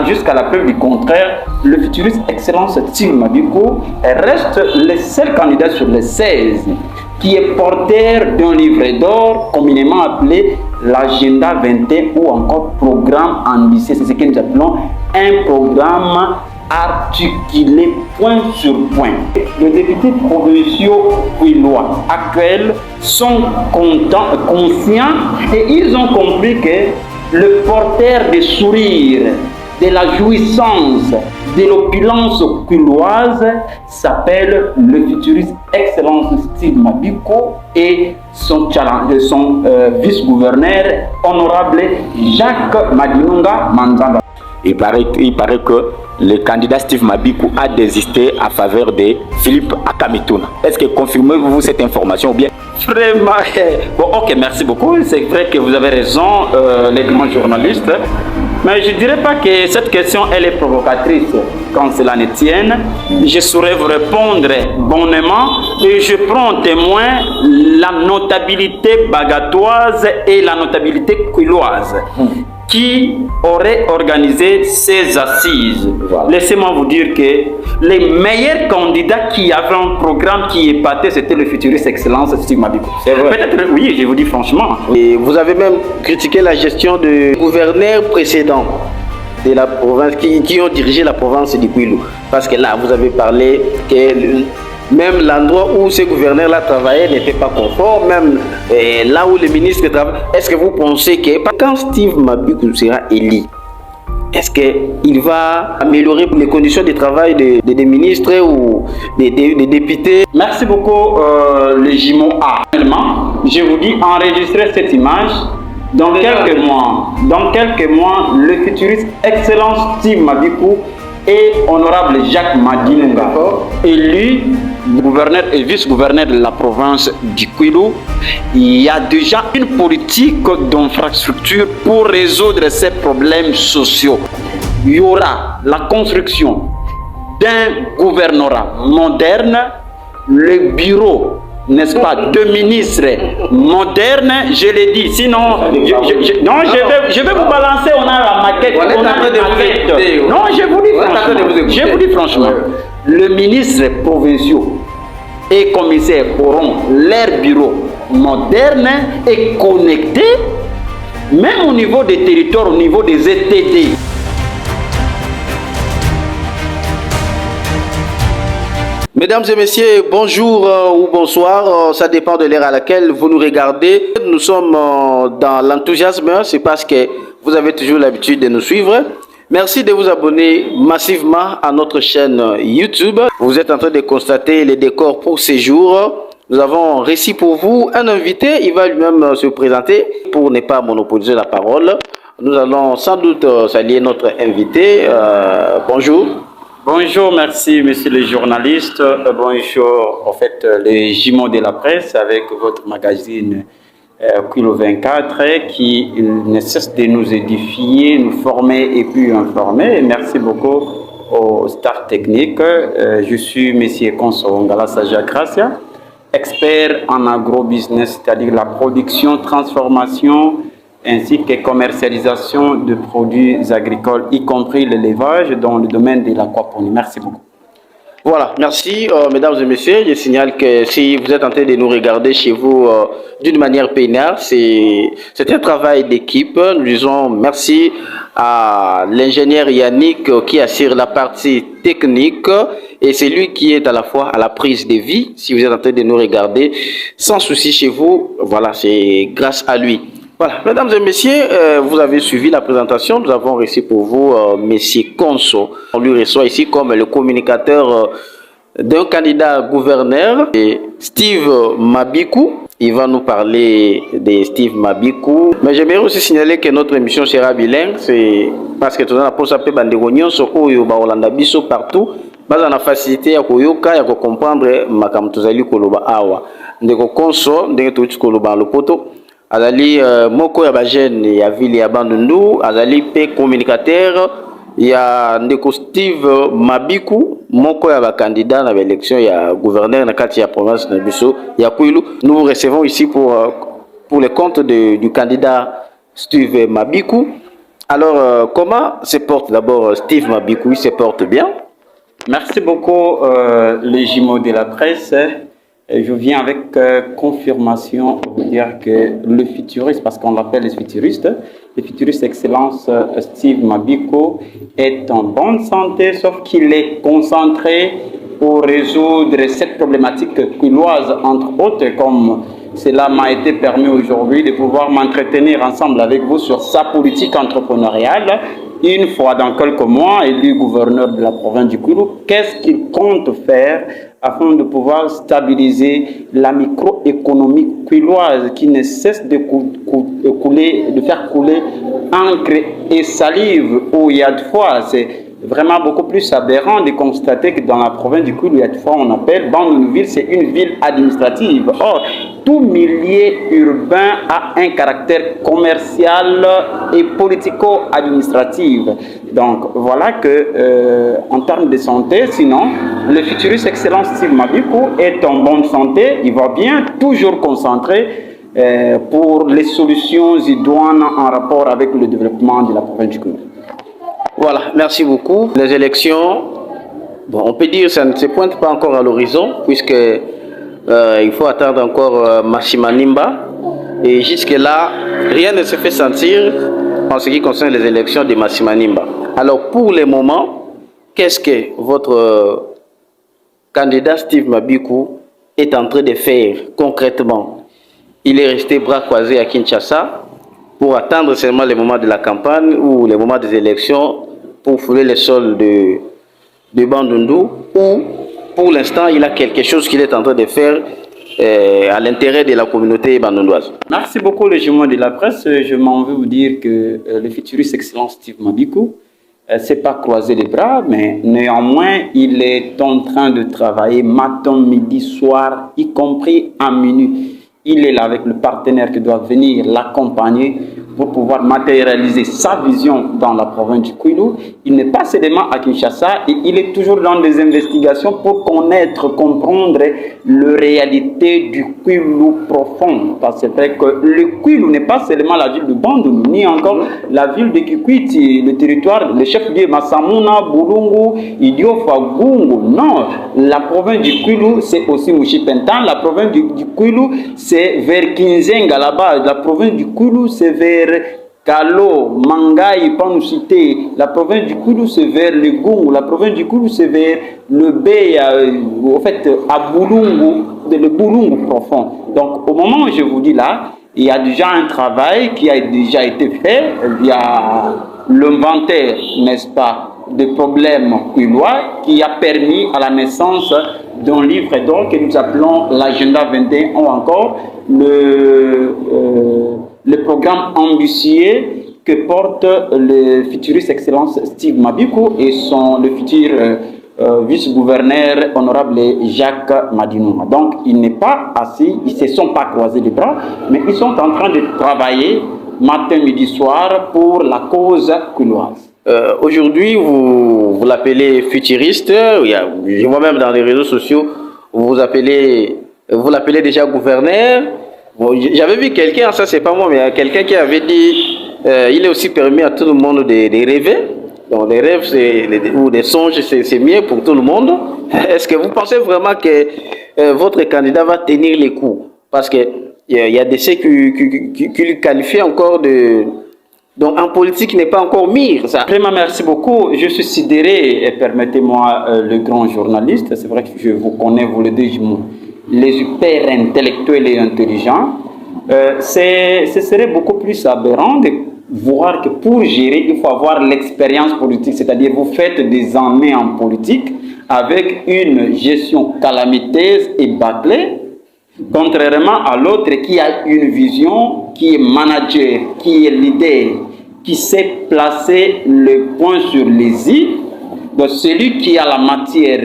jusqu'à la preuve du contraire, le futuriste Excellence Steve Mabiko reste le seul candidat sur les 16 qui est porteur d'un livret d'or communément appelé l'agenda 21 ou encore programme ambitieux. C'est ce que nous appelons un programme articulé point sur point. Les députés provinciaux quillois actuels sont conscients et ils ont compris que le porteur des sourires, de la jouissance, de l'opulence quilloise s'appelle le futuriste Excellence Steve Mabiko et son vice-gouverneur honorable Jacques Madinunga Manzanga. Il paraît que le candidat Steve Mabiko a désisté à faveur de Philippe Akamituna. Est-ce que confirmez-vous cette information ou bien? Vraiment, bon, ok, merci beaucoup. C'est vrai que vous avez raison, les grands journalistes. Mais je ne dirais pas que cette question, elle est provocatrice quand cela ne tienne. Je saurais vous répondre bonnement et je prends en témoin la notabilité bagatoise et la notabilité quilloise qui aurait organisé ces assises. Voilà. Laissez-moi vous dire que les meilleurs candidats qui avaient un programme qui épatait, c'était le futuriste Excellence Steve Mabiko. Peut-être, oui, je vous dis franchement. Et vous avez même critiqué la gestion de gouverneurs précédents de la province qui ont dirigé la province du Kwilu. Parce que là, vous avez parlé que même l'endroit où ces gouverneurs-là travaillaient n'était pas conforme, même là où les ministres travaillent. Est-ce que vous pensez que quand Steve Mabiko sera élu, est-ce qu'il va améliorer les conditions de travail des ministres ou des députés? Merci beaucoup, le Jimo A. Je vous dis, enregistrez cette image. Dans quelques mois, le futuriste Excellence Steve Mabiko et honorable Jacques Madinunga, élu gouverneur et vice-gouverneur de la province du Kwilu, il y a déjà une politique d'infrastructure pour résoudre ces problèmes sociaux. Il y aura la construction d'un gouvernorat moderne, le bureau, n'est-ce pas, de ministres modernes, je l'ai dit, sinon, je vais vous balancer, on a la maquette, Non, je vous dis franchement, le ministre provinciaux et commissaires auront leur bureau moderne et connecté, même au niveau des territoires, au niveau des ETD. Mesdames et messieurs, bonjour ou bonsoir, ça dépend de l'heure à laquelle vous nous regardez. Nous sommes dans l'enthousiasme, c'est parce que vous avez toujours l'habitude de nous suivre. Merci de vous abonner massivement à notre chaîne YouTube. Vous êtes en train de constater les décors pour ces jours. Nous avons réussi pour vous un invité, il va lui-même se présenter pour ne pas monopoliser la parole. Nous allons sans doute saluer notre invité. Bonjour. Bonjour, merci monsieur le journaliste. Bonjour, en fait, les jumeaux de la presse avec votre magazine Kilo 24 qui ne cesse de nous édifier, nous former et puis informer. Merci beaucoup aux stars techniques. Je suis monsieur Konso Ngala Saja Gracia, expert en agrobusiness, c'est-à-dire la production, transformation ainsi que commercialisation de produits agricoles, y compris l'élevage dans le domaine de l'aquaponie. Merci beaucoup. Voilà, merci mesdames et messieurs. Je signale que si vous êtes en train de nous regarder chez vous d'une manière peinard, c'est un travail d'équipe. Nous disons merci à l'ingénieur Yannick qui assure la partie technique et c'est lui qui est à la fois à la prise de vie. Si vous êtes en train de nous regarder sans souci chez vous, voilà, c'est grâce à lui. Voilà, mesdames et messieurs, vous avez suivi la présentation. Nous avons reçu pour vous monsieur Konso. On lui reçoit ici comme le communicateur d'un candidat gouverneur, Steve Mabiko. Il va nous parler de Steve Mabiko. Mais j'aimerais aussi signaler que notre émission sera bilingue. C'est parce que tout le monde a posé un peu banderognon sur Hollanda Bisso partout. Mais on a facilité à comprendre makam tozali koloba awa. Ndeko Konso, ndeko tuchi koloba le poto. Azali moko ya bajene ya ville ya Bandundu, azali pe communicateur ya ndeko Steve Mabiko, moko ya ba candidat na l'élection ya gouverneur na kati ya province na biso ya Kwilu. Nous vous recevons ici pour le compte du candidat Steve Mabiko. Alors, comment se porte d'abord Steve Mabikou? Il se porte bien? Merci beaucoup, les jumeaux de la presse. Je viens avec confirmation pour vous dire que le futuriste, parce qu'on l'appelle le futuriste excellence Steve Mabikou est en bonne santé, sauf qu'il est concentré pour résoudre cette problématique quilloise, entre autres, comme cela m'a été permis aujourd'hui de pouvoir m'entretenir ensemble avec vous sur sa politique entrepreneuriale. Une fois dans quelques mois, élu gouverneur de la province du Kwilu, qu'est-ce qu'il compte faire afin de pouvoir stabiliser la microéconomie quilloise qui ne cesse de faire couler encre et salive où il y a de fois, c'est vraiment beaucoup plus aberrant de constater que dans la province du Kwilu, il y a de fois on appelle Bandunuville, c'est une ville administrative. Or, tout milieu urbain a un caractère commercial et politico-administratif. Donc voilà que en termes de santé, sinon, le futuriste excellent Steve Mabikou est en bonne santé, il va bien, toujours concentré pour les solutions idoines en rapport avec le développement de la province du Kwilu. Voilà, merci beaucoup. Les élections, bon, on peut dire que ça ne se pointe pas encore à l'horizon, puisque il faut attendre encore Massimanimba. Et jusque-là, rien ne se fait sentir en ce qui concerne les élections de Massimanimba. Alors, pour le moment, qu'est-ce que votre candidat Steve Mabikou est en train de faire concrètement? Il est resté bras croisés à Kinshasa pour attendre seulement le moment de la campagne ou le moment des élections pour fouler les sols de Bandundu, ou pour l'instant il a quelque chose qu'il est en train de faire à l'intérêt de la communauté bandundoise. Merci beaucoup les jumeaux de la presse. Je m'en veux vous dire que le futuriste excellent Steve Mabikou s'est pas croisé les bras, mais néanmoins il est en train de travailler matin, midi, soir, y compris à minuit. Il est là avec le partenaire qui doit venir l'accompagner pour pouvoir matérialiser sa vision dans la province du Kwilu. Il n'est pas seulement à Kinshasa et il est toujours dans des investigations pour connaître, comprendre la réalité du Kwilu profond. Parce que c'est vrai que le Kwilu n'est pas seulement la ville de Bandundu, ni encore la ville de Kikwiti, le territoire, le chef-lieu Massamuna, Bulungu, Idiofa, Gungu. Non, la province du Kwilu, c'est aussi Mouchipentan. La province du Kwilu, c'est vers Kinzenga là-bas. La province du Kwilu, c'est vers Kalo, Mangai, Panoucité. La province du Kwilu, c'est vers le Gungu. La province du Kwilu, c'est vers le Beya, en fait, à Bulungu, le Bulungu profond. Donc, au moment où je vous dis là, il y a déjà un travail qui a déjà été fait. Il y a l'inventaire, n'est-ce pas, des problèmes quillois qui a permis à la naissance d'un livre d'or que nous appelons l'agenda 21 ou encore le programme ambitieux que porte le futuriste excellence Steve Mabikou et le futur vice-gouverneur honorable Jacques Madinouma. Donc il n'est pas assis, ils ne se sont pas croisés les bras, mais ils sont en train de travailler matin, midi, soir pour la cause quilloise. Aujourd'hui, vous l'appelez futuriste. Je vois même dans les réseaux sociaux, vous l'appelez déjà gouverneur. Bon, j'avais vu quelqu'un, ça c'est pas moi, mais quelqu'un qui avait dit il est aussi permis à tout le monde de rêver. Donc les rêves ou des songes, c'est mieux pour tout le monde. Est-ce que vous pensez vraiment que votre candidat va tenir les coups? Parce que il y a des ceux qui lui qualifient encore de... Donc en politique, il n'est pas encore mûr. Ça. Vraiment, merci beaucoup. Je suis sidéré, et permettez-moi, le grand journaliste, c'est vrai que je vous connais, vous le dites, les hyper intellectuels et intelligents. Ce serait beaucoup plus aberrant de voir que pour gérer, il faut avoir l'expérience politique, c'est-à-dire vous faites des années en politique avec une gestion calamiteuse et bâclée, contrairement à l'autre qui a une vision, qui est manager, qui est leader, qui sait placer le point sur les i. Donc celui qui a la matière,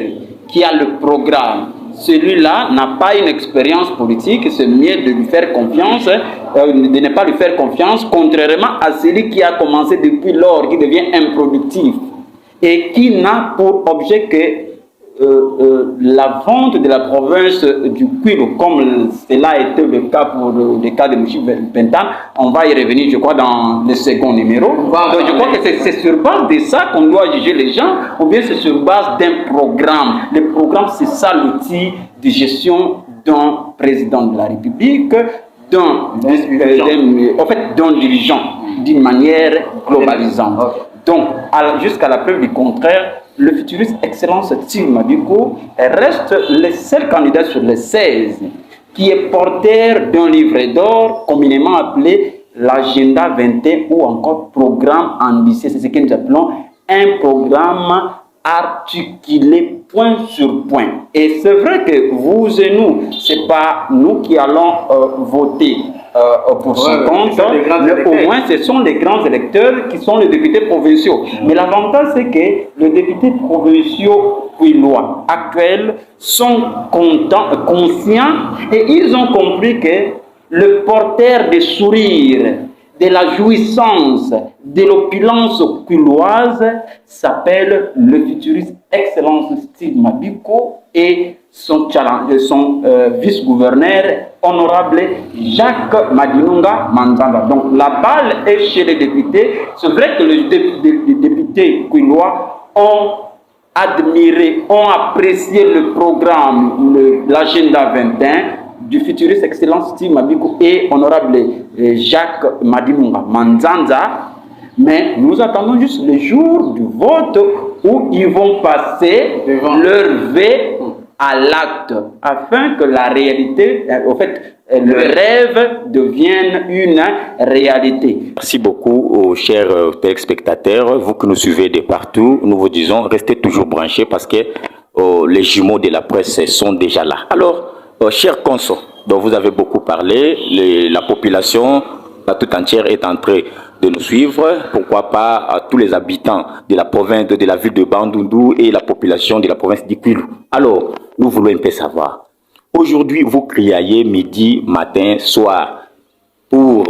qui a le programme, celui-là n'a pas une expérience politique, c'est mieux de lui faire confiance, de ne pas lui faire confiance, contrairement à celui qui a commencé depuis lors, qui devient improductif et qui n'a pour objet que la vente de la province du Kwilu, comme cela a été le cas pour le cas de M. Bentan, on va y revenir, je crois, dans le second numéro. Donc, je crois que c'est sur base de ça qu'on doit juger les gens, ou bien c'est sur base d'un programme. Le programme, c'est ça l'outil de gestion d'un président de la République, d'un dirigeant, d'une manière globalisante. Donc, jusqu'à la preuve du contraire, le futuriste Excellence Steve Mabiko reste le seul candidat sur les 16 qui est porteur d'un livret d'or communément appelé l'Agenda 21 ou encore programme ambitieux. C'est ce que nous appelons un programme articulé point sur point. Et c'est vrai que vous et nous, c'est pas nous qui allons voter pour son compte, mais au moins ce sont les grands électeurs qui sont les députés provinciaux. Mais l'avantage, c'est que les députés provinciaux kwilois actuels sont conscients et ils ont compris que le porteur des sourires, de la jouissance, de l'opulence kwiloise s'appelle le futuriste Excellence Steve Mabiko et son vice-gouverneur honorable Jacques Madinunga Manzanga. Donc la balle est chez les députés. C'est vrai que les députés kwilois ont admiré, ont apprécié le programme, l'agenda 21 du futuriste Excellence Steve Mabiko et honorable Jacques Madinunga Manzanza, mais nous attendons juste le jour du vote où ils vont passer leur vœu à l'acte afin que la réalité, le rêve devienne une réalité. Merci beaucoup, chers téléspectateurs, vous que nous suivez de partout. Nous vous disons, restez toujours branchés parce que les jumeaux de la presse sont déjà là. Alors, chers consorts, dont vous avez beaucoup parlé, la population toute entière est en train de nous suivre. Pourquoi pas à tous les habitants de la province, de la ville de Bandundu et la population de la province d'Ikwilu. Alors, nous voulons un peu savoir. Aujourd'hui, vous criez midi, matin, soir pour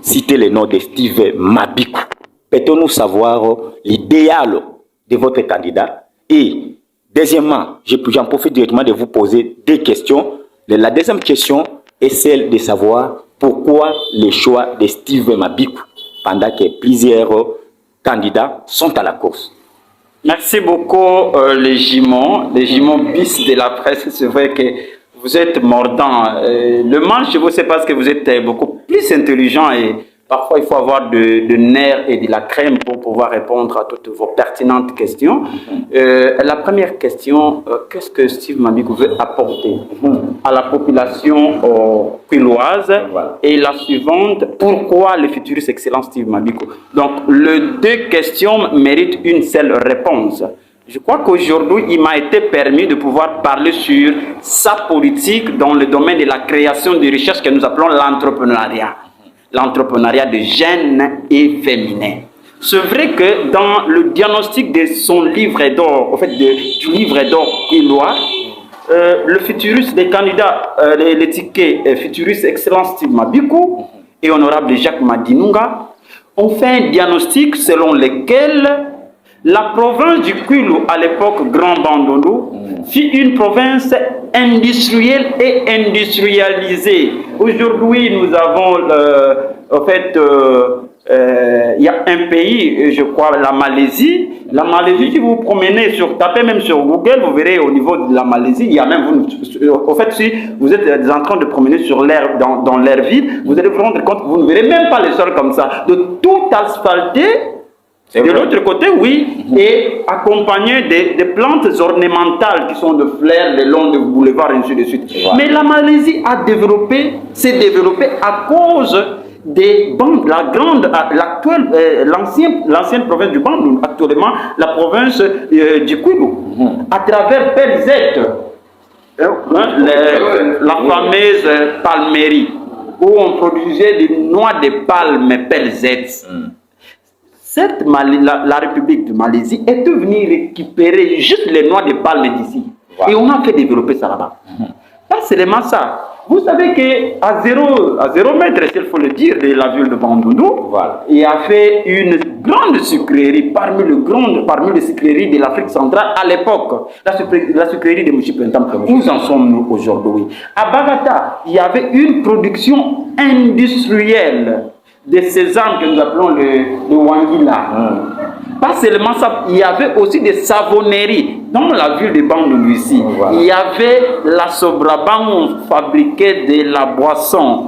citer le nom de Steve Mabiko. Peut-on-nous savoir l'idéal de votre candidat? Et deuxièmement, j'en profite directement de vous poser deux questions. La deuxième question est celle de savoir pourquoi le choix de Steve Mabiko pendant que plusieurs candidats sont à la course. Merci beaucoup les jumeaux bis de la presse. C'est vrai que vous êtes mordants. Le mal chez vous, c'est parce que vous êtes beaucoup plus intelligent et parfois il faut avoir de nerfs et de la crème pour pouvoir répondre à toutes vos pertinentes questions. La première question, qu'est-ce que Steve Mabiko veut apporter à la population kwiloise? Et la suivante, pourquoi le futuriste excellent Steve Mabiko? Donc, les deux questions méritent une seule réponse. Je crois qu'aujourd'hui, il m'a été permis de pouvoir parler sur sa politique dans le domaine de la création de richesses que nous appelons l'entrepreneuriat. L'entrepreneuriat de jeunes et féminin. C'est vrai que dans le diagnostic de son livre d'or, du livre d'or kwilois, le futuriste des candidats, les tickets futuriste Excellence Steve Mabiko et honorable Jacques Madinunga ont fait un diagnostic selon lequel la province du Kwilu, à l'époque Grand Bandundu, fut une province industrielle et industrialisée. Aujourd'hui, nous avons, il y a un pays, je crois, la Malaisie. La Malaisie, si vous vous promenez tapez même sur Google, vous verrez au niveau de la Malaisie, il y a même, si vous êtes en train de promener sur l'air, dans l'air vide, vous allez vous rendre compte que vous ne verrez même pas les sols comme ça. De tout asphalté. De l'autre côté, oui, et accompagné des plantes ornementales qui sont de fleurs le long du boulevard, et ainsi de suite. Voilà. Mais la Malaisie s'est développée à cause des bandes, l'ancienne province du Bandundu, actuellement la province du Kwilu, à travers Pelzet, la fameuse palmerie, où on produisait des noix de palme Pelzet. La République de Malaisie est venue récupérer juste les noix de palme d'ici. Wow. Et on a fait développer ça là-bas. Pas seulement ça. Vous savez qu'à 0 mètre, s'il faut le dire, de la ville de Bandundu, Voilà. il y a fait une grande sucrerie parmi les sucreries de l'Afrique centrale à l'époque. La sucrerie de Mouchipentam. Où en sommes-nous aujourd'hui? À Bagata, il y avait une production industrielle de sésame que nous appelons le Wangila. Pas seulement ça, il y avait aussi des savonneries dans la ville de Bandundu ici. Voilà. Il y avait la Sobraban où on fabriquait de la boisson.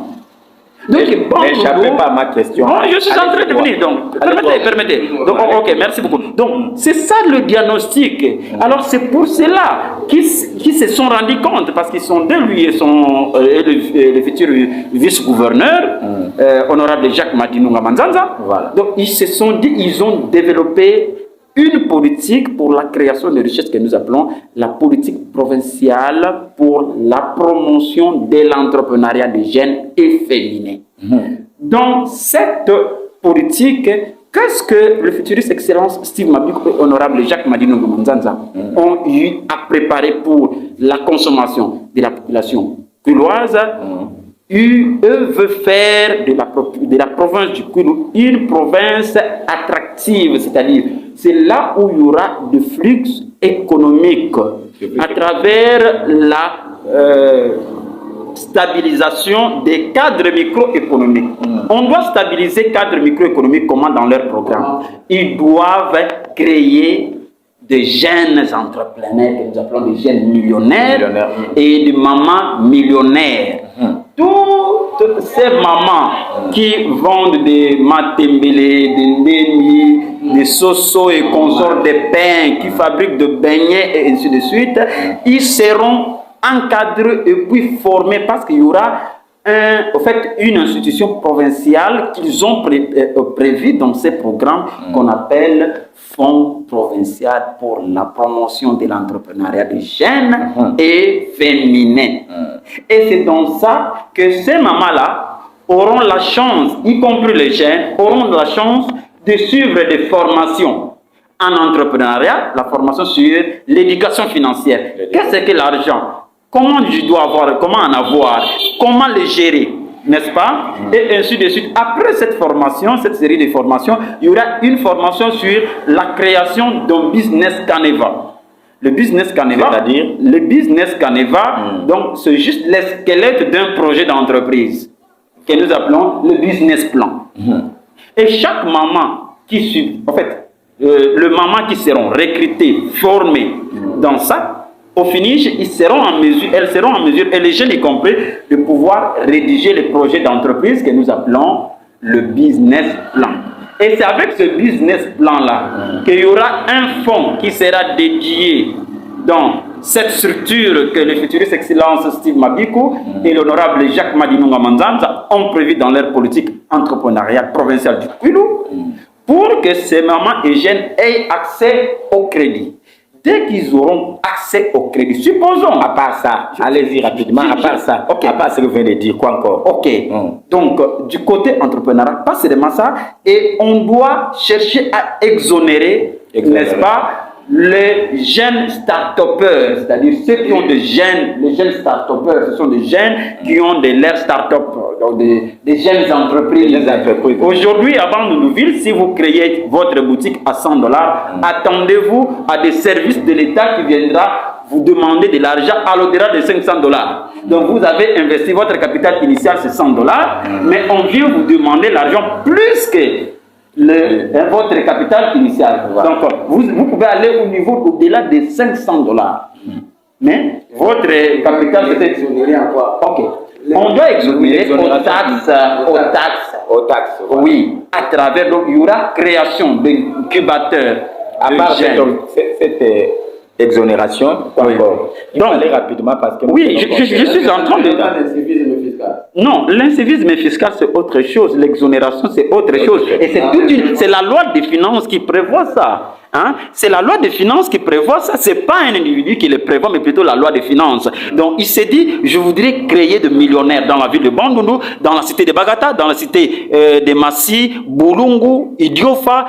Donc, N'échappez pas à ma question. Non, je suis en train de venir. Donc, permettez. Donc, ok, merci beaucoup. Donc, c'est ça le diagnostic. Alors, c'est pour cela qu'ils se sont rendus compte, parce qu'ils sont de lui et le futur vice-gouverneur, honorable Jacques Madinunga Manzanza. Voilà. Donc, ils se sont dit, ils ont développé une politique pour la création de richesses que nous appelons la politique provinciale pour la promotion de l'entrepreneuriat des jeunes et féminins. Donc, cette politique, qu'est-ce que le futuriste excellence Steve Mabiko et honorable Jacques Madinunga Manzanza ont eu à préparer pour la consommation de la population culoise? Eux veulent faire de la province du Kulu une province attractive, c'est-à-dire c'est là où il y aura des flux économiques à travers la stabilisation des cadres microéconomiques. On doit stabiliser les cadres microéconomiques comment dans leur programme? Ils doivent créer des jeunes entrepreneurs que nous appelons des jeunes millionnaires et des mamans millionnaires. Toutes ces mamans qui vendent des matembele, des ndemi, des sosos et consorts de pain, qui fabriquent de beignets et ainsi de suite, ils seront encadrés et puis formés parce qu'il y aura une institution provinciale qu'ils ont prévue dans ces programmes qu'on appelle Fonds provincial pour la promotion de l'entrepreneuriat des jeunes et féminins. Et c'est dans ça que ces mamans-là auront la chance, y compris les jeunes, auront la chance de suivre des formations en entrepreneuriat, la formation sur l'éducation financière. Qu'est-ce que l'argent? Comment je dois avoir, comment en avoir, comment le gérer, n'est-ce pas? Et ainsi de suite. Après cette formation, cette série de formations, il y aura une formation sur la création d'un business Caneva. Le business Caneva, c'est-à-dire le business Caneva, donc c'est juste le squelette d'un projet d'entreprise que nous appelons le business plan. Et chaque maman qui suit, en fait, le maman qui seront recrutées, formées dans ça, au finish, elles seront en mesure, et les jeunes y compris, de pouvoir rédiger les projets d'entreprise que nous appelons le business plan. Et c'est avec ce business plan-là qu'il y aura un fonds qui sera dédié dans cette structure que le futuriste excellence Steve Mabiko et l'honorable Jacques Madinunga Manzanza ont prévu dans leur politique entrepreneuriale provinciale du Kwilu pour que ces mamans et jeunes aient accès au crédit. Dès qu'ils auront accès au crédit, supposons... À part ça, allez-y rapidement, à part ça, à part ce que vous venez de dire, quoi encore? Ok, donc du côté entrepreneurial, pas seulement ça, et on doit chercher à exonérer. N'est-ce pas, les jeunes start-upers, c'est-à-dire ceux qui ont des jeunes, les jeunes start-upers, ce sont des jeunes qui ont de leurs start-up, donc des jeunes entreprises. Aujourd'hui, avant Nounouville, si vous créez votre boutique à $100, attendez-vous à des services de l'État qui viendra vous demander de l'argent à l'au-delà de $500. Donc vous avez investi votre capital initial, c'est $100, mais on vient vous demander l'argent plus que votre capital initial. Voilà. Donc, vous pouvez aller au niveau au-delà de $500. Mais votre capital peut être exonéré en quoi? Ok. On doit exonérer aux taxes. Oui. À travers, donc, il y aura création d'incubateurs. À part cette exonération, il faut aller rapidement parce que... Oui, je suis en train de... Non, l'incivisme fiscal c'est autre chose, l'exonération c'est autre chose. Et c'est la loi des finances qui prévoit ça. Hein? C'est la loi des finances qui prévoit ça. C'est pas un individu qui le prévoit, mais plutôt la loi des finances. Donc, il s'est dit, je voudrais créer de millionnaires dans la ville de Bandundu, dans la cité de Bagata, dans la cité de Massi, Bulungu, Idiofa,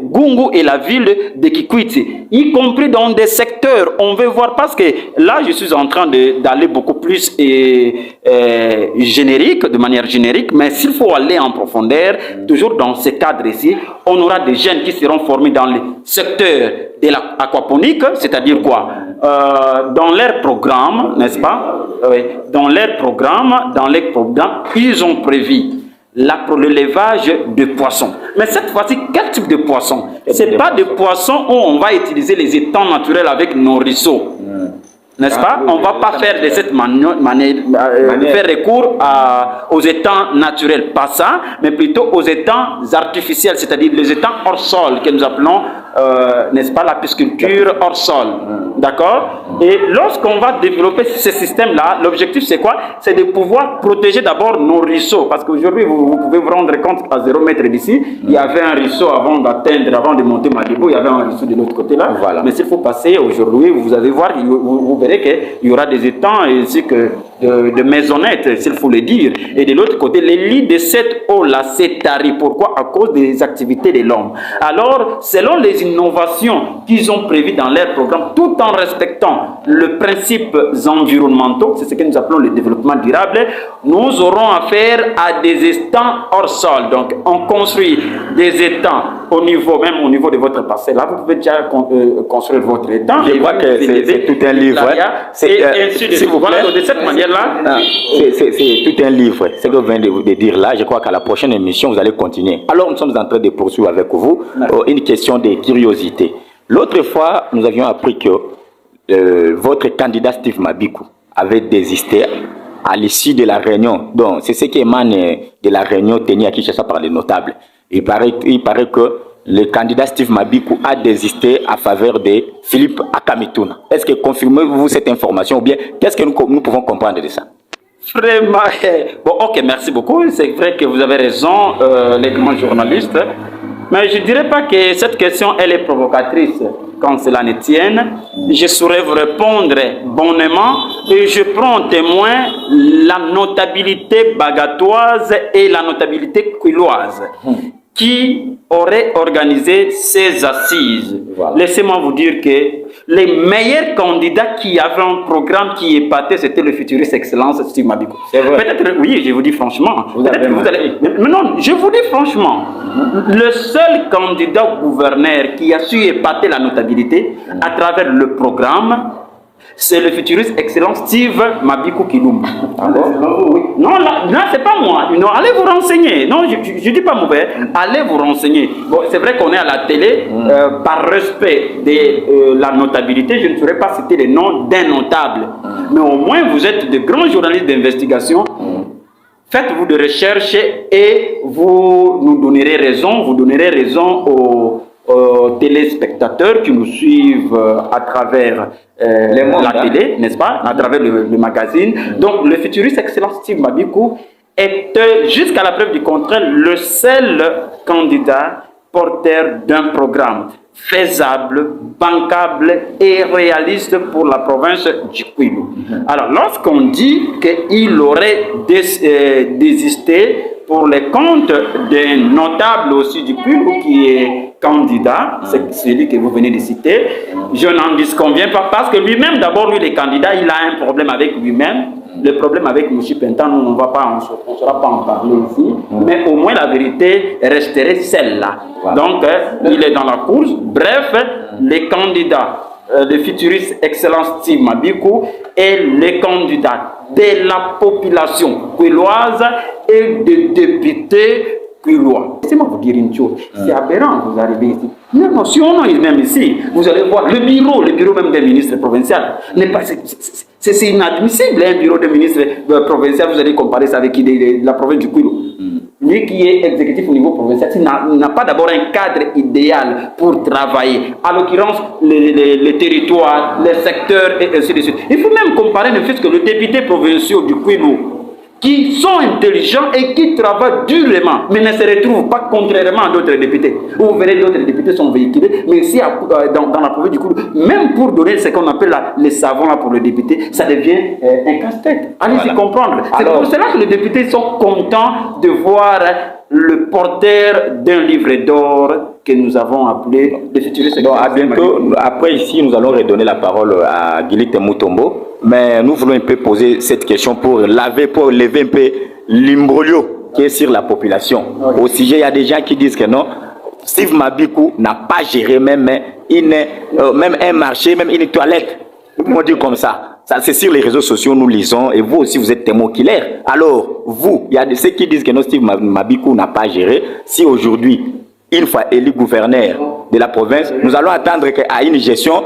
Gungu et la ville de Kikwiti. Y compris dans des secteurs. On veut voir, parce que là, je suis en train d'aller beaucoup plus générique, de manière générique, mais s'il faut aller en profondeur, toujours dans ce cadre ici, on aura des jeunes qui seront formés dans le secteur de l'aquaponique, c'est-à-dire quoi? Dans leur programme, n'est-ce pas? Dans leur programme, ils ont prévu l'élevage de poissons. Mais cette fois-ci, quel type de poisson? Ce n'est pas de poissons où on va utiliser les étangs naturels avec nos ruisseaux. N'est-ce pas? On ne va pas faire de cette manière, faire recours aux étangs naturels, pas ça, mais plutôt aux étangs artificiels, c'est-à-dire les étangs hors sol, que nous appelons, n'est-ce pas, la pisciculture hors sol. D'accord? Et lorsqu'on va développer ce système-là, l'objectif c'est quoi? C'est de pouvoir protéger d'abord nos ruisseaux, parce qu'aujourd'hui, vous pouvez vous rendre compte qu'à 0 mètre d'ici, il y avait un ruisseau avant de monter Malibu, il y avait un ruisseau de l'autre côté là. Voilà. Mais s'il faut passer aujourd'hui, vous allez voir, vous verrez qu'il y aura des étangs ainsi que de maisonnettes, s'il faut le dire. Et de l'autre côté, les lits de cette eau-là s'est tari. Pourquoi? À cause des activités de l'homme. Alors, selon les innovations qu'ils ont prévues dans leur programme, tout en respectant les principes environnementaux, c'est ce que nous appelons le développement durable, nous aurons affaire à des étangs hors sol. Donc, on construit des étangs même au niveau de votre parcelle. Là, vous pouvez déjà construire votre étang. Je crois que c'est tout un livre. Et ainsi de suite. Voilà, de cette manière-là. C'est tout un livre. Ce que vous venez de dire là, je crois qu'à la prochaine émission, vous allez continuer. Alors, nous sommes en train de poursuivre avec vous une question de curiosité. L'autre fois, nous avions appris que votre candidat Steve Mabikou avait désisté à l'issue de la réunion. Donc, c'est ce qui émane de la réunion tenue à Kinshasa par les notables. Il paraît que le candidat Steve Mabikou a désisté à faveur de Philippe Akamituna. Est-ce que confirmez-vous cette information ou bien qu'est-ce que nous pouvons comprendre de ça? Vraiment, bon, ok, merci beaucoup. C'est vrai que vous avez raison, les grands journalistes. Mais je ne dirais pas que cette question, elle est provocatrice. Quand cela ne tienne, je saurais vous répondre bonnement et je prends en témoin la notabilité bagatoise et la notabilité quilloise qui aurait organisé ces assises. Voilà. Laissez-moi vous dire que les meilleurs candidats qui avaient un programme qui épatait, c'était le futuriste Excellence Steve Mabikou. Peut-être, oui, je vous dis franchement. Mais non, je vous dis franchement, le seul candidat gouverneur qui a su épater la notabilité à travers le programme, c'est le futuriste excellent Steve Mabikou Kilumba. Oui. Non, là c'est pas moi. Non, allez vous renseigner. Non, je dis pas mauvais. Allez vous renseigner. Bon, c'est vrai qu'on est à la télé. Par respect de la notabilité, je ne saurais pas citer les noms d'un notable. Mais au moins, vous êtes de grands journalistes d'investigation. Faites-vous de recherche et vous nous donnerez raison. Vous donnerez raison aux téléspectateurs qui nous suivent à travers la télé, n'est-ce pas, à travers le magazine. Donc, le futuriste excellent Steve Mabikou est, jusqu'à la preuve du contraire, le seul candidat porteur d'un programme faisable, bancable et réaliste pour la province du Kwilu. Alors, lorsqu'on dit qu'il aurait désisté pour les comptes d'un notable aussi du Kwilu qui est candidat, c'est celui que vous venez de citer, je n'en disconviens pas parce que lui-même, d'abord, lui, le candidat, il a un problème avec lui-même. Le problème avec M. Pentan, on ne saura pas en parler ici, mais au moins la vérité resterait celle-là. Voilà. Donc, il est dans la course. Bref, les candidats, le futuriste excellent Steve Mabikou et les candidats de la population quilloise et des députés quillois. Laissez-moi vous dire une chose, c'est aberrant, vous arrivez ici. Non, si on est même ici, vous allez voir le bureau même des ministres provinciaux n'est pas... C'est inadmissible, un bureau de ministre provincial, vous allez comparer ça avec la province du Kwilu. Lui qui est exécutif au niveau provincial, il n'a pas d'abord un cadre idéal pour travailler. À l'occurrence, les territoires, les secteurs et ainsi de suite. Il faut même comparer le fait que le député provincial du Kwilu, qui sont intelligents et qui travaillent durement, mais ne se retrouvent pas contrairement à d'autres députés. Vous verrez, d'autres députés sont véhiculés, mais ici, dans la province du Koulou, même pour donner ce qu'on appelle les savons là, pour le député, ça devient un casse-tête. Allez-y comprendre. C'est pour cela que les députés sont contents de voir le porteur d'un livre d'or que nous avons appelé le futuriste. Donc, à bientôt. Après, ici, nous allons redonner la parole à Guilite Moutombo. Mais nous voulons un peu poser cette question pour lever un peu l'imbroglio qui est sur la population. Okay. Au sujet, il y a des gens qui disent que non, Steve Mabikou n'a pas géré même un marché, même une toilette. Nous pouvons dire comme ça. Ça, c'est sur les réseaux sociaux, nous lisons, et vous aussi, vous êtes témoin oculaire. Alors, vous, il y a ceux qui disent que non, Steve Mabikou n'a pas géré. Si aujourd'hui, une fois élu gouverneur de la province, nous allons attendre à une gestion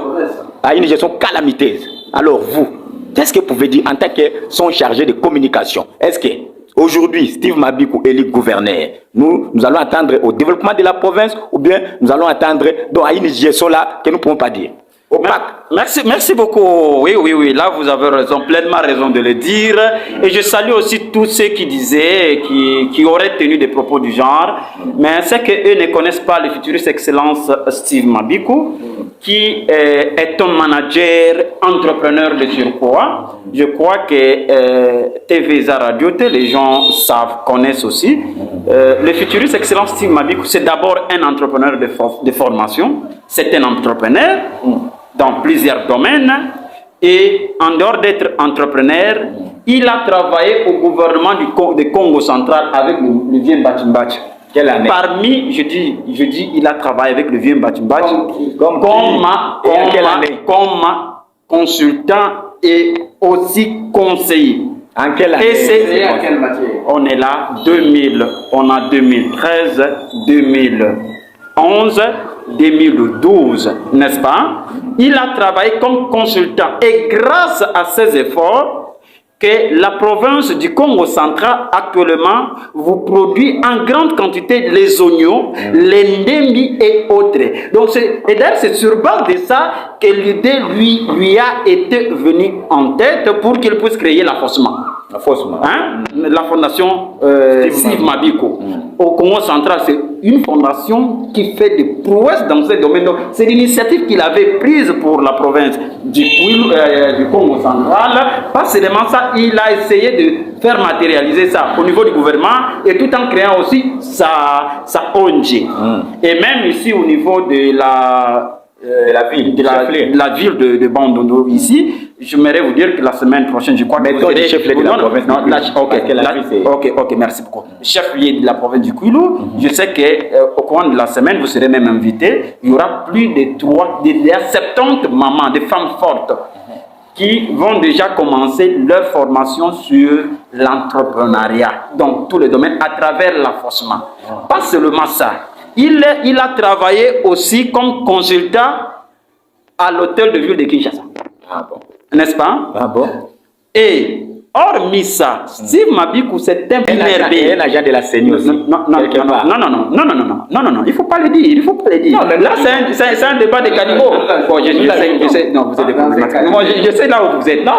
calamiteuse. Alors, vous, qu'est-ce que vous pouvez dire en tant que son chargé de communication? Est-ce que aujourd'hui, Steve Mabikou élu gouverneur, nous allons attendre au développement de la province, ou bien nous allons attendre à une gestion là que nous ne pouvons pas dire? Merci beaucoup. Oui, là vous avez raison, pleinement raison de le dire. Et je salue aussi tous ceux qui disaient, qui auraient tenu des propos du genre. Mais c'est qu'eux ne connaissent pas le futuriste excellence Steve Mabikou, qui est un manager, entrepreneur de surcroît. Je crois que TVza Radio, les gens connaissent aussi. Le futuriste excellence Steve Mabikou, c'est d'abord un entrepreneur de formation. C'est un entrepreneur dans plusieurs domaines, et en dehors d'être entrepreneur, il a travaillé au gouvernement du Congo central avec le vieux Mbachimbachi. Quelle année? Parmi, je dis, il a travaillé avec le vieux Mbachimbachi comme consultant et aussi conseiller. En quelle année? On est là, 2000, on a 2013, 2011, 2012, n'est-ce pas? Il a travaillé comme consultant, et grâce à ses efforts, que la province du Congo central actuellement vous produit en grande quantité les oignons, les ndembi et autres. Donc et d'ailleurs c'est sur base de ça que l'idée lui a été venue en tête pour qu'il puisse créer la FOSMA. La fondation Steve Mabikou au Congo central, c'est une fondation qui fait des prouesses dans ce domaine. Donc, c'est l'initiative qu'il avait prise pour la province du Congo central. Pas seulement ça, il a essayé de faire matérialiser ça au niveau du gouvernement, et tout en créant aussi sa ONG. Et même ici au niveau de la ville de Bandondo ici, j'aimerais vous dire que la semaine prochaine, je crois que vous serez chef-lieu de la province. Ok, merci beaucoup. Chef-lieu de la province du Koulou, je sais qu'au cours de la semaine, vous serez même invité. Il y aura plus de 70 mamans, des femmes fortes, qui vont déjà commencer leur formation sur l'entrepreneuriat, dans tous les domaines, à travers la FOSMA. Pas seulement ça. Il a travaillé aussi comme consultant à l'hôtel de ville de Kinshasa. Ah bon. N'est-ce pas? Ah bon. Et hormis ça, Steve Mabikou, c'est un un agent de la CENI aussi. Non, il ne faut pas le dire. Là, c'est un débat de caniveaux. Je sais, non, vous êtes des je sais là où vous êtes. Non,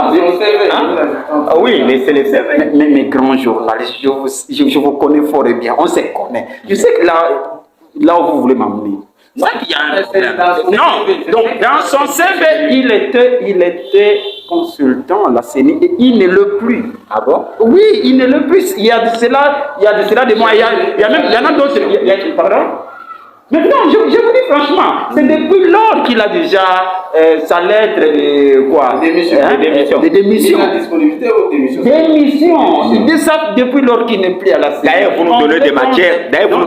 oui, mais c'est les CV. Mais mes grands journalistes, je vous connais fort et bien, on se connaît. Je sais que là où vous voulez m'amener, c'est qu'il y a un problème. Non, donc dans son CV, il était consultant à la CENI et il ne l'est plus. Ah bon? Oui, il ne l'est plus. Il y a de cela des mois. Il y en a d'autres. Pardon? Mais non, je vous dis franchement, c'est depuis lors qu'il a déjà sa lettre de quoi? De démission. La disponibilité ou démission? Démission. Il dit ça depuis lors qu'il n'est plus à la CENI. D'ailleurs, vous nous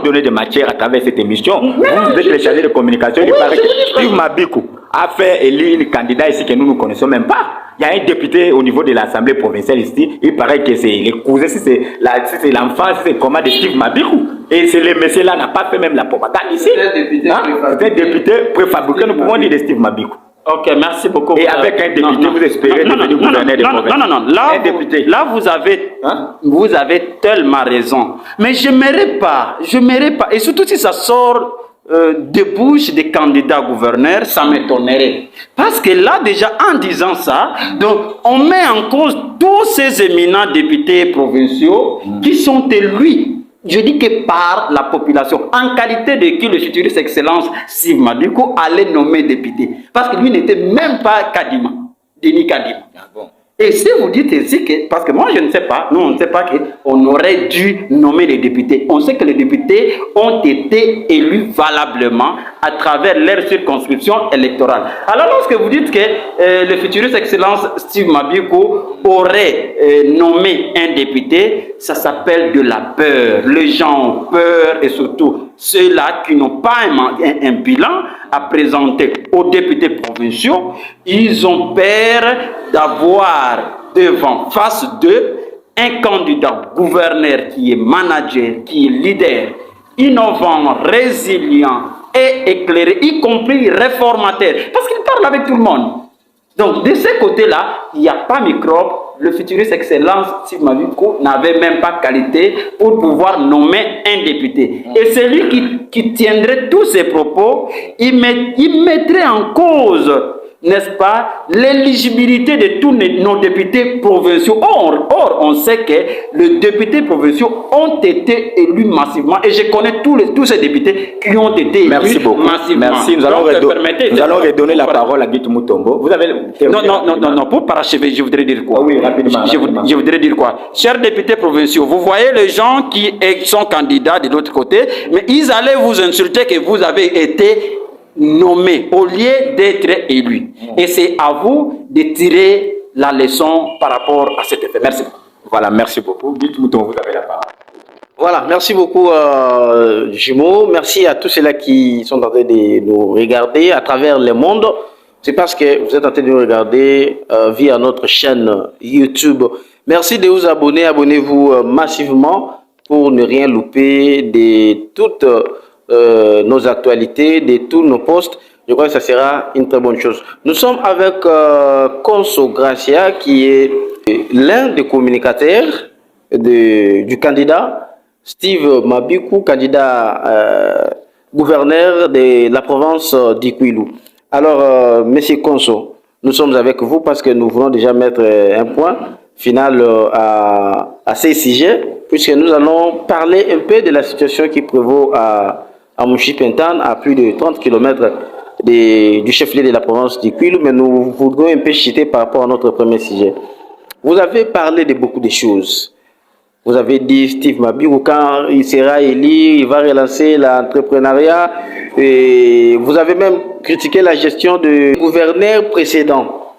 donnez des matières à travers cette émission. Vous êtes les chargés de communication. Il paraît que Steve Mabikou a fait élire le candidat ici que nous ne connaissons même pas. Il y a un député au niveau de l'Assemblée provinciale ici, il paraît que c'est les cousins, si c'est l'enfant, c'est comment de Steve Mabikou. Et c'est le monsieur là n'a pas fait même la propagande ici. C'est un député préfabriqué, nous pouvons dire de Steve Mabikou. Ok, merci beaucoup. Et avec un député, vous espérez devenir gouverneur de province. Non. Là, vous avez tellement raison. Mais je n'aimerais pas. Et surtout si ça sort débouche des candidats gouverneurs, ça m'étonnerait. Parce que là, déjà, en disant ça, donc, on met en cause tous ces éminents députés provinciaux qui sont élus. Je dis que par la population, en qualité de qui le futuriste excellence Steve Mabiko allait nommer député. Parce que lui n'était même pas Kadima, Denis Kadima. Ah bon. Et si vous dites ainsi que, parce que moi je ne sais pas, nous on ne sait pas qu'on aurait dû nommer les députés. On sait que les députés ont été élus valablement à travers leur circonscription électorale. Alors lorsque vous dites que le futuriste excellence Steve Mabiko aurait nommé un député, ça s'appelle de la peur. Les gens ont peur et surtout ceux-là qui n'ont pas un bilan à présenter aux députés provinciaux, ils ont peur d'avoir face d'eux un candidat gouverneur qui est manager, qui est leader, innovant, résilient et éclairé, y compris réformateur, parce qu'il parle avec tout le monde. Donc, de ce côté-là, il n'y a pas microbe. Le futuriste excellence Steve Mabiko n'avait même pas qualité pour pouvoir nommer un député. Et celui qui tiendrait tous ces propos, il mettrait en cause, n'est-ce pas, l'éligibilité de tous nos députés provinciaux. Or, on sait que les députés provinciaux ont été élus massivement. Et je connais tous ces députés qui ont été élus massivement. Merci. Nous allons redonner la parole à Guy Mutombo. Vous avez... Non. Pour parachever, je voudrais dire quoi? Oui, rapidement. Je voudrais dire quoi? Chers députés provinciaux, vous voyez les gens qui sont candidats de l'autre côté, mais ils allaient vous insulter que vous avez été nommé au lieu d'être élu. Et c'est à vous de tirer la leçon par rapport à cet effet. Merci. Voilà, merci beaucoup. Guy Mutombo, vous avez la parole. Voilà, merci beaucoup Jumeau. Merci à tous ceux-là qui sont en train de nous regarder à travers le monde. C'est parce que vous êtes en train de nous regarder via notre chaîne YouTube. Merci de vous abonner. Abonnez-vous massivement pour ne rien louper de toutes nos actualités, de tous nos posts. Je crois que ça sera une très bonne chose. Nous sommes avec Conso Gracia, qui est l'un des communicateurs du candidat Steve Mabiko, candidat gouverneur de la province d'Ikwilu. Alors, Monsieur Conso, nous sommes avec vous parce que nous voulons déjà mettre un point final à ces sujets, puisque nous allons parler un peu de la situation qui prévaut à Mouchi-Pintan, à plus de 30 km du chef-lieu de la province d'Ikwilu, mais nous voudrons un peu chiter par rapport à notre premier sujet. Vous avez parlé de beaucoup de choses. Vous avez dit Steve Mabiko, quand il sera élu, il va relancer l'entrepreneuriat. Et vous avez même critiqué la gestion de gouverneurs précédents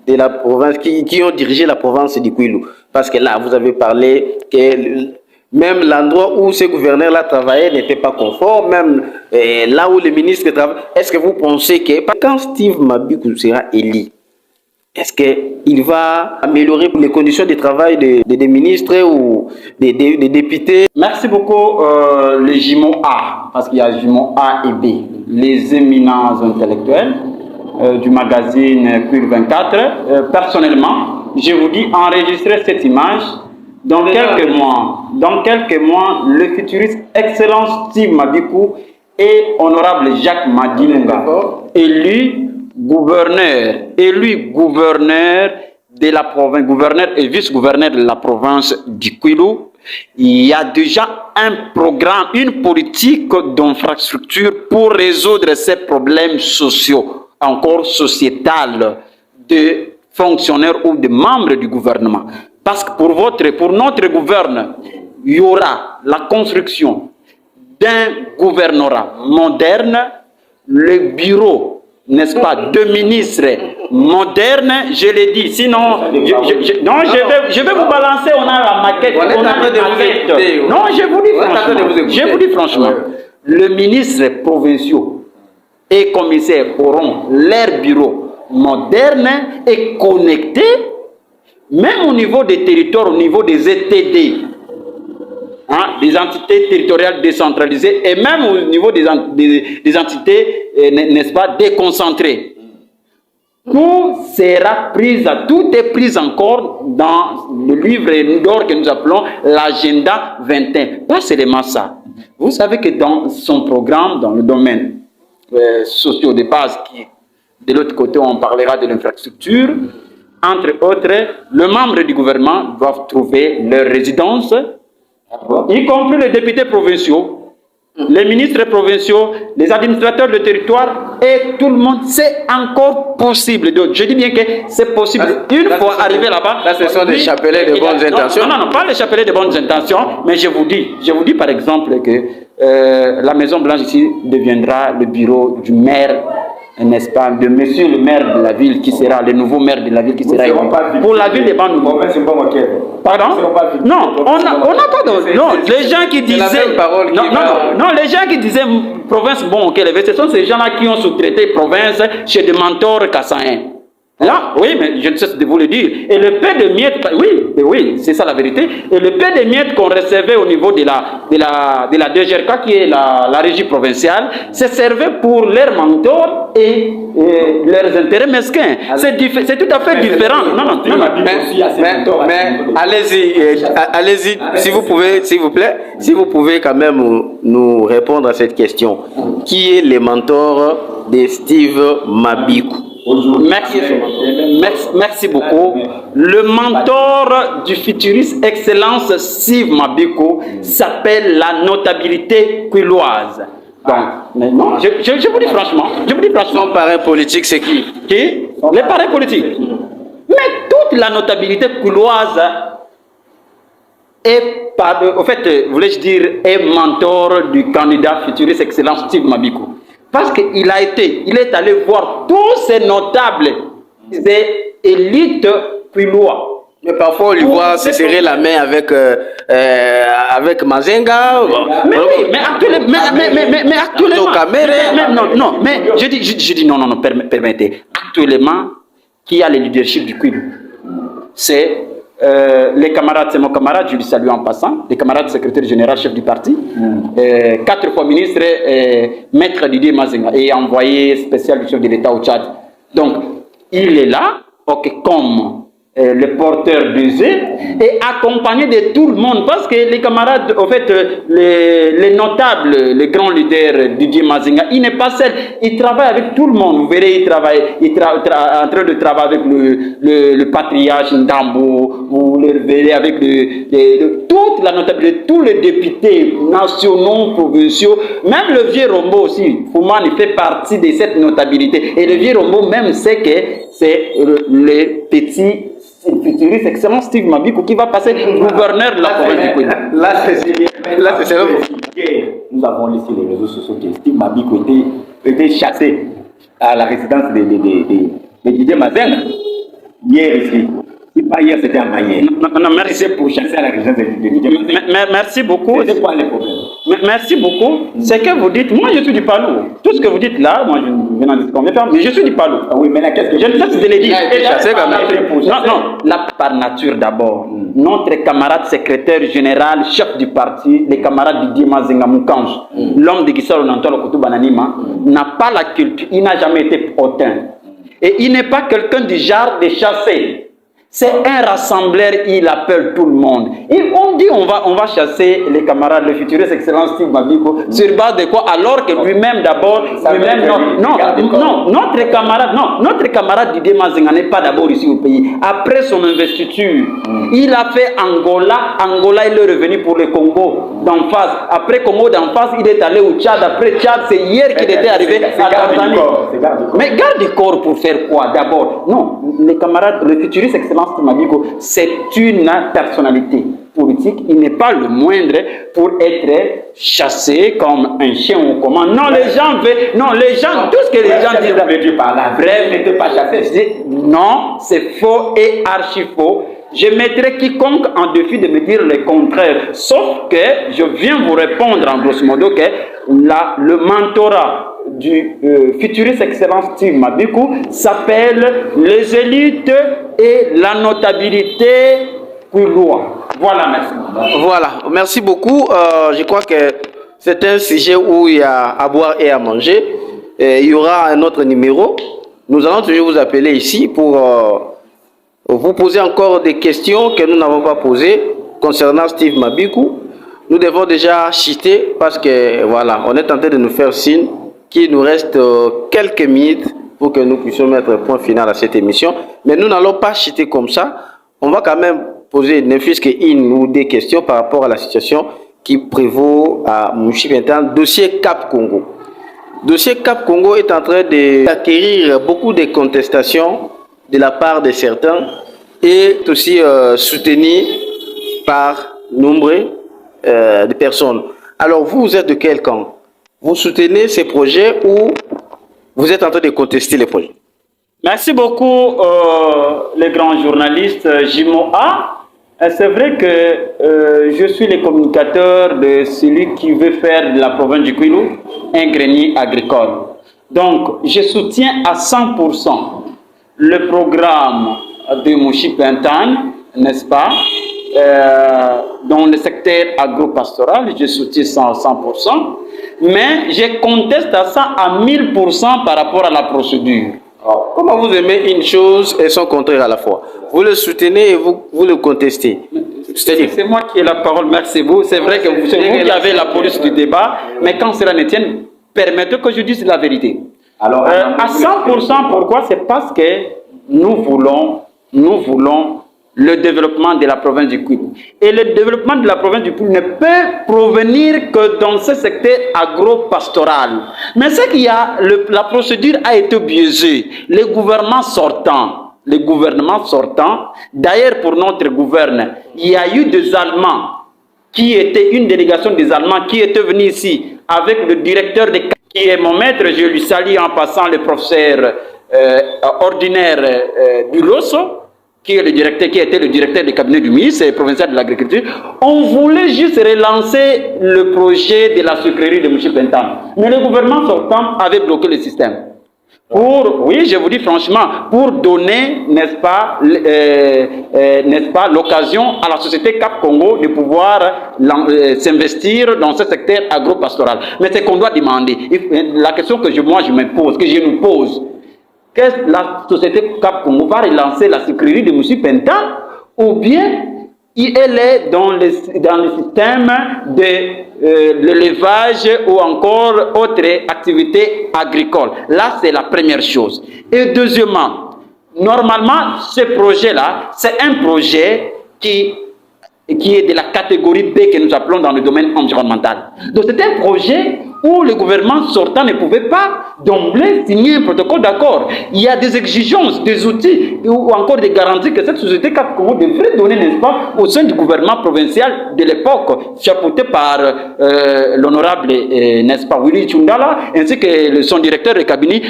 de la province qui ont dirigé la province d'Ikwilu. Parce que là, vous avez parlé que même l'endroit où ces gouverneurs-là travaillaient n'était pas conforme, même là où les ministres travaillent. Est-ce que vous pensez que quand Steve Mabiko sera élu, est-ce qu'il va améliorer les conditions de travail des ministres ou des députés? Merci beaucoup, les jumeaux A, parce qu'il y a jumeaux A et B, les éminents intellectuels du magazine Pure 24. Personnellement, je vous dis, enregistrer cette image. Dans quelques mois, le futuriste excellence Steve Mabiko et honorable Jacques Madinga, élu gouverneur de la province, gouverneur et vice-gouverneur de la province d'Ikwilu. Il y a déjà un programme, une politique d'infrastructure pour résoudre ces problèmes sociaux, encore sociétals, de fonctionnaires ou de membres du gouvernement. Parce que pour notre gouverneur, il y aura la construction d'un gouvernorat moderne, le bureau, n'est-ce pas, de ministres modernes, je l'ai dit, sinon, je vais vous balancer, on a la maquette, Non, je vous dis franchement, le ministre provinciaux et commissaires auront leur bureau moderne et connecté, même au niveau des territoires, au niveau des ETD, des entités territoriales décentralisées, et même au niveau des entités, n'est-ce pas, déconcentrées. tout est pris encore dans le livre d'or que nous appelons l'agenda 21. Pas seulement ça. Vous savez que dans son programme, dans le domaine social de base, de l'autre côté, on parlera de l'infrastructure, entre autres, les membres du gouvernement doivent trouver leur résidence, y compris les députés provinciaux, les ministres provinciaux, les administrateurs de territoire, et tout le monde. C'est encore possible. Donc, je dis bien que c'est possible. Une fois arrivé là-bas... Là, ce sont des chapelets de bonnes intentions. Non, pas les chapelets de bonnes intentions, mais je vous dis par exemple que la Maison Blanche ici deviendra le bureau du maire, n'est-ce pas, de monsieur le maire de la ville, qui sera le nouveau maire de la ville, qui sera pour la ville de Bandundu. Pardon? Non, on n'a pas de... Non, les gens qui disaient... Non, les gens qui disaient province bon, ok, ce sont ces gens-là qui ont sous-traité province chez des mentors kassaïens. Là, oui, mais je ne cesse de vous le dire. Et le peu de miettes, oui, c'est ça la vérité. Et le peu de miettes qu'on recevait au niveau de la DGRK, qui est la régie provinciale, se servait pour leurs mentors et leurs intérêts mesquins. C'est tout à fait différent. Non. Mais allez-y, si vous pouvez, s'il vous plaît, si vous pouvez quand même nous répondre à cette question. Qui est le mentor de Steve Mabikou? Merci beaucoup. Le mentor du futuriste Excellence Steve Mabikou s'appelle la notabilité quilloise. Donc, non, je vous dis franchement. Son parrain politique, c'est qui? Qui? Les parrains politiques. Mais toute la notabilité quilloise voulais-je dire, est mentor du candidat futuriste Excellence Steve Mabikou. Parce qu'il est allé voir tous ces notables, ces élites quillois. Mais parfois, on lui voit se serrer la main avec Mazenga. Mais actuellement, permettez. Actuellement, qui a le leadership du Quilou? C'est les camarades, c'est mon camarade, je lui salue en passant, les camarades secrétaire général, chef du parti, 4 fois ministre, maître Didier Mazenga, et envoyé spécial du chef de l'État au Tchad. Donc, il est là, comme le porteur des œufs, et accompagné de tout le monde, parce que les camarades, les notables, les grands leaders Didier Mazenga, il n'est pas seul, il travaille avec tout le monde. Vous verrez, il est en train de travailler avec le patriarche Ndambo, vous le verrez avec toute la notabilité, tous les députés nationaux, provinciaux, même le vieux Rombo aussi, Fouman, il fait partie de cette notabilité, et le vieux Rombo même sait que c'est le petit futuriste excellent Steve Mabikou qui va passer gouverneur de la province du Quilou. Là, c'est nous avons laissé les réseaux sociaux que Steve Mabikou était chassé à la résidence de Didier Mazenga. Hier ici. Si pas hier, c'était en manière. Non, merci pour chasser à la résidence de Didier Mazenga. Merci beaucoup. C'est quoi les problèmes? Merci beaucoup. Ce que vous dites, moi je suis du Palou. Tout ce que vous dites là, moi je n'en dis combien de temps, mais je suis du Palou. Ah oui, mais là, qu'est-ce que je ne sais de le dire. Non, là par nature d'abord. Notre camarade secrétaire général, chef du parti, les camarades Didier Mazenga Moukange, l'homme de Gisaro Nantolo Koutou Bananima, n'a pas la culture, il n'a jamais été hautain. Et il n'est pas quelqu'un du genre de chasser. C'est un rassembleur, il appelle tout le monde. Et on dit on va chasser les camarades, le futuriste excellence Steve Mabikou, sur base de quoi? Alors que lui-même d'abord, notre camarade Didier Mazenga n'est pas d'abord ici au pays. Après son investiture, il a fait Angola, il est revenu pour le Congo d'en face. Après Congo d'en face, il est allé au Tchad. Après Tchad, c'est hier qu'il était arrivé à Tanzanie. Mais garde du corps pour faire quoi d'abord? Non, les camarades, le futuriste excellence Mabikou, c'est une personnalité politique, il n'est pas le moindre pour être chassé comme un chien ou comment. Non, les gens veulent, tout ce que les gens disent par là, bref, n'était pas chassé. Non, c'est faux et archi faux. Je mettrai quiconque en défi de me dire le contraire. Sauf que je viens vous répondre en grosso modo que le mentorat du futuriste excellence Steve Mabikou s'appelle les élites et la notabilité quillois. Voilà, merci. Voilà, merci beaucoup. Je crois que c'est un sujet où il y a à boire et à manger. Il y aura un autre numéro nous allons toujours vous appeler ici pour vous poser encore des questions que nous n'avons pas posées concernant Steve Mabikou. Nous devons déjà chuter parce que voilà, on est en train de nous faire signe qu'il nous reste quelques minutes pour que nous puissions mettre point final à cette émission. Mais nous n'allons pas chuter comme ça. On va quand même poser ne fût-ce qu'une ou des questions par rapport à la situation qui prévaut à Mouchi-Pentan, dossier Cap Congo. Dossier Cap Congo est en train d'acquérir beaucoup de contestations de la part de certains et aussi soutenu par nombre de personnes. Alors vous êtes de quel camp? Vous soutenez ces projets ou vous êtes en train de contester les projets? Merci beaucoup les grands journalistes JMOA. C'est vrai que je suis le communicateur de celui qui veut faire de la province du Kwilu un grenier agricole. Donc, je soutiens à 100% le programme de Mouchi-Pentan, n'est-ce pas, dans le secteur agro-pastoral, je soutiens ça à 100%, mais je conteste à ça à 1000% par rapport à la procédure. Alors, comment vous aimez une chose et son contraire à la fois? Vous le soutenez et vous le contestez. C'est moi qui ai la parole, merci beaucoup. C'est vrai que c'est vous qui avez la police du débat, mais quand cela ne tienne, permettez que je dise la vérité. Alors, à 100%, pourquoi? C'est parce que nous voulons le développement de la province du Kwilu. Et le développement de la province du Kwilu ne peut provenir que dans ce secteur agro-pastoral. Mais c'est qu'il y a, la procédure a été biaisée. Les gouvernements sortants, d'ailleurs pour notre gouverneur, il y a eu des Allemands qui étaient, une délégation des Allemands qui était venue ici avec le directeur de qui est mon maître, je lui salue en passant le professeur ordinaire du Losso, qui était le directeur du cabinet du ministre provincial de l'Agriculture. On voulait juste relancer le projet de la sucrerie de Mouchi-Pentan. Mais le gouvernement sortant avait bloqué le système. Oui, je vous dis franchement, pour donner, n'est-ce pas, l'occasion à la société Cap Congo de pouvoir s'investir dans ce secteur agro-pastoral. Mais c'est qu'on doit demander. La question que je me pose, qu'est-ce que la société Cap Congo va relancer la sucrerie de Mouchi-Pentan ou bien elle est dans le système de l'élevage ou encore autre activité agricole. Là, c'est la première chose. Et deuxièmement, normalement, ce projet-là, c'est un projet qui est de la catégorie B que nous appelons dans le domaine environnemental. Donc c'est un projet où le gouvernement sortant ne pouvait pas d'emblée signer un protocole d'accord. Il y a des exigences, des outils ou encore des garanties que cette société Cap Congo devrait donner, n'est-ce pas, au sein du gouvernement provincial de l'époque, chapeauté par l'honorable, n'est-ce pas, Willy Tchundala, ainsi que son directeur de cabinet,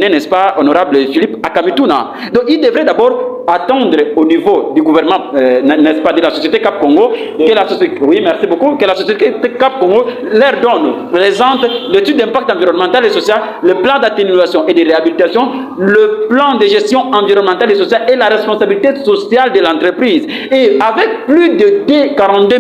n'est-ce pas, honorable Philippe Akamituna. Donc il devrait d'abord attendre au niveau du gouvernement, n'est-ce pas, de la société Cap Congo, que la société, oui, merci beaucoup, que la société Cap Congo leur donne, présente l'étude d'impact environnemental et social, le plan d'atténuation et de réhabilitation, le plan de gestion environnementale et sociale et la responsabilité sociale de l'entreprise. Et avec plus de 42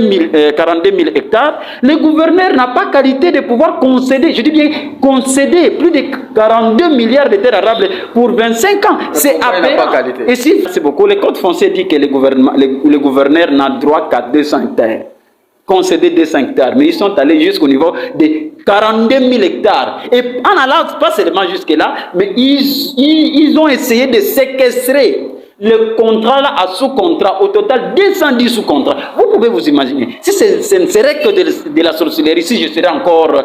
000 hectares, le gouverneur n'a pas qualité de pouvoir concéder, je dis bien concéder, plus de 42 milliards de terres arables pour 25 ans. C'est à peine. Et si, c'est beaucoup, le code foncier dit que le gouverneur n'a droit qu'à 200 hectares. Concéder 200 hectares, mais ils sont allés jusqu'au niveau de 42 000 hectares. Et en allant pas seulement jusque-là, mais ils ont essayé de séquestrer le contrat là à sous-contrat, au total 210 sous-contrats. Vous pouvez vous imaginer. Si ce ne serait que de la sorcellerie, si je serais encore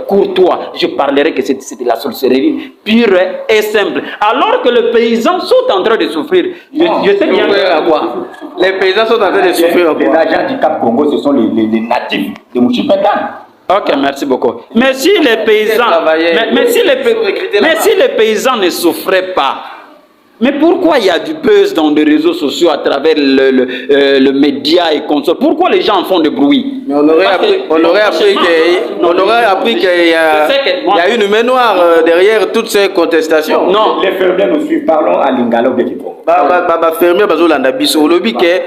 courtois, je parlerais que c'est de la sorcellerie pure et simple. Alors que les paysans sont en train de souffrir. Je sais bien à quoi. Les paysans sont en train de souffrir. Les agents du Cap Congo, ce sont les natifs de Mouchi-Pentan. Ok, merci beaucoup. Mais si les paysans, si les paysans ne souffraient pas, mais pourquoi il y a du buzz dans les réseaux sociaux à travers le média et consorts? Pourquoi les gens font de bruit? Mais on aurait appris qu'il y a une main noire derrière toutes ces contestations. Non, les fermiers nous suivent. Parlons à Lingala ou Bekiko. Fermier bazolanda biso olobi ke